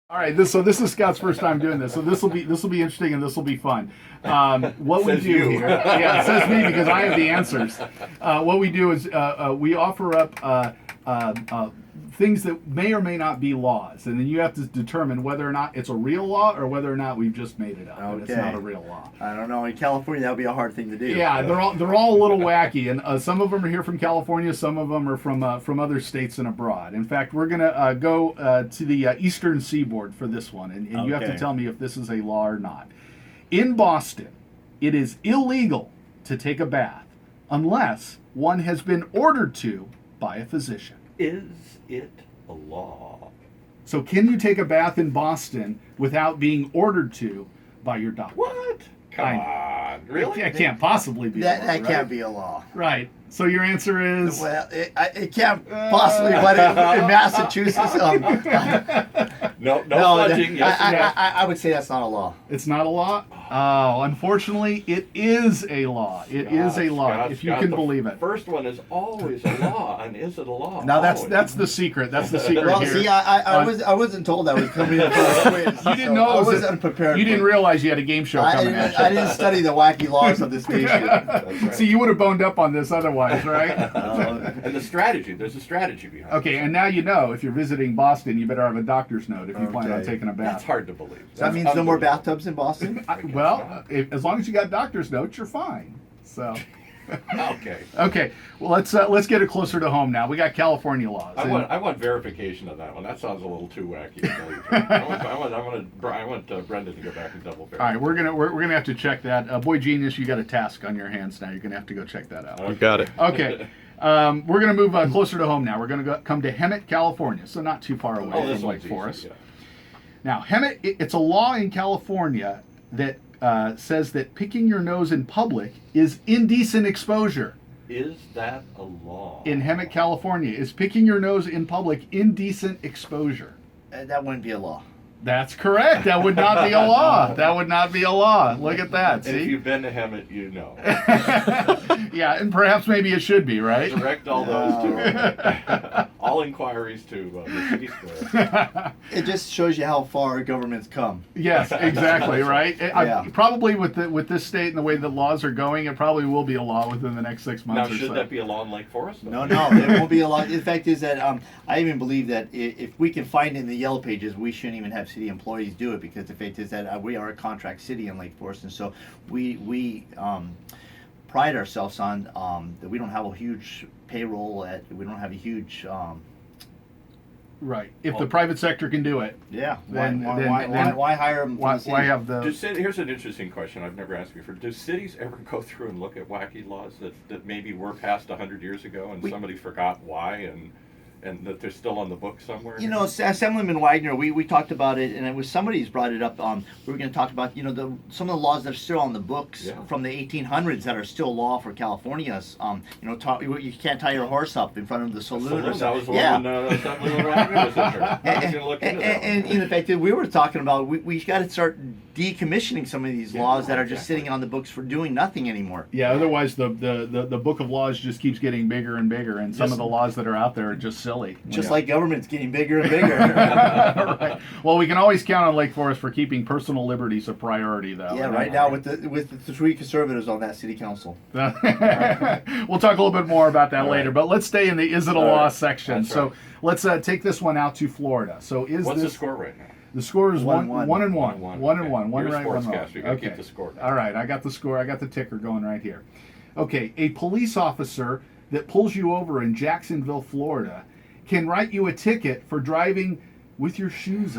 All right, so this is Scott's first time doing this, so this will be interesting and this will be fun. What we do you. here, yeah, it says me because I have the answers. What we do is we offer up things that may or may not be laws, and then you have to determine whether or not it's a real law or whether or not we've just made it up and it's not a real law. I don't know. In California, that would be a hard thing to do. Yeah, they're all a little wacky, and some of them are here from California, some of them are from other states and abroad. In fact, we're gonna go to the eastern seaboard for this one, and you have to tell me if this is a law or not. In Boston, it is illegal to take a bath unless one has been ordered to by a physician. Is it a law? So can you take a bath in Boston without being ordered to by your doctor? What? Come on, really? It can't possibly be a law, That right? can't be a law. Right. So your answer is... Well, it can't possibly, but in Massachusetts... No fudging. Yes, I would say that's not a law. It's not a law? Oh, unfortunately, it is a law. It is a law, if you can believe it. First one is always a law, and is it a law? Now that's the secret. That's the secret Well, here. see, I wasn't told I was coming in for a quiz. You didn't know I it was wasn't prepared. You didn't realize you had a game show coming at you. I didn't study the wacky laws of the station. That's right. See, you would have boned up on this otherwise, right? And the strategy, there's a strategy behind it. Okay, and now you know if you're visiting Boston, you better have a doctor's note if you plan on Okay. taking a bath. That's hard to believe. So that means no more bathtubs in Boston? As long as you got doctor's notes, you're fine. So, Okay. okay. Well, let's get it closer to home now. We got California laws. I want verification of that one. That sounds a little too wacky. I want Brendan to go back and double verify. All right, we're gonna have to check that. Boy Genius, you got a task on your hands now. You're gonna have to go check that out. Okay. You got it. Okay. We're going to move closer to home now. We're going to come to Hemet, California, so not too far away Oh, this from Lake one's Forest. easy, yeah. Now, Hemet, it's a law in California that says that picking your nose in public is indecent exposure. Is that a law? In Hemet, California, is picking your nose in public indecent exposure? That wouldn't be a law. That's correct. That would not be a law. That would not be a law. Look at that. And See? if you've been to Hemet, you know. Yeah, and perhaps maybe it should be, right? Direct all those to all inquiries to the city square. It just shows you how far government's come. Yes, exactly, right? Yeah. Probably with this state and the way the laws are going, it probably will be a law within the next 6 months Now, or should so. that be a law in Lake Forest? No, it won't be a law. The fact is that I even believe that if we can find it in the yellow pages, we shouldn't even have city employees do it, because the fact is that we are a contract city in Lake Forest, and so we pride ourselves on that we don't have a huge payroll, we don't have a huge Right. If the private sector can do it, yeah. Then- Why hire them? why have the... Here's an interesting question I've never asked before. Do cities ever go through and look at wacky laws that maybe were passed 100 years ago and somebody forgot why and that they're still on the book somewhere? You know, Assemblyman Wagner, we talked about it, and it was somebody's brought it up. We were going to talk about some of the laws that are still on the books from the 1800s that are still law for California. You can't tie your horse up in front of the saloon. That was the one when Assemblyman Wagner was in charge. I was going to look into that. And in fact, we were talking about we got to start decommissioning some of these laws that are just sitting on the books for doing nothing anymore. Yeah, otherwise the book of laws just keeps getting bigger and bigger, and some of the laws that are out there are just silly. Just like government's getting bigger and bigger. Right. Well, we can always count on Lake Forest for keeping personal liberties a priority, though. Yeah, right now with the three conservatives on that city council. We'll talk a little bit more about that later, but let's stay in the is it a law section. That's So right. let's take this one out to Florida. So What's the score right now? The score is one and one. One and one. Okay. One You're a right, one wrong. sportscaster. You gotta keep the score down. All right, I got the score. I got the ticker going right here. Okay, a police officer that pulls you over in Jacksonville, Florida, can write you a ticket for driving with your shoes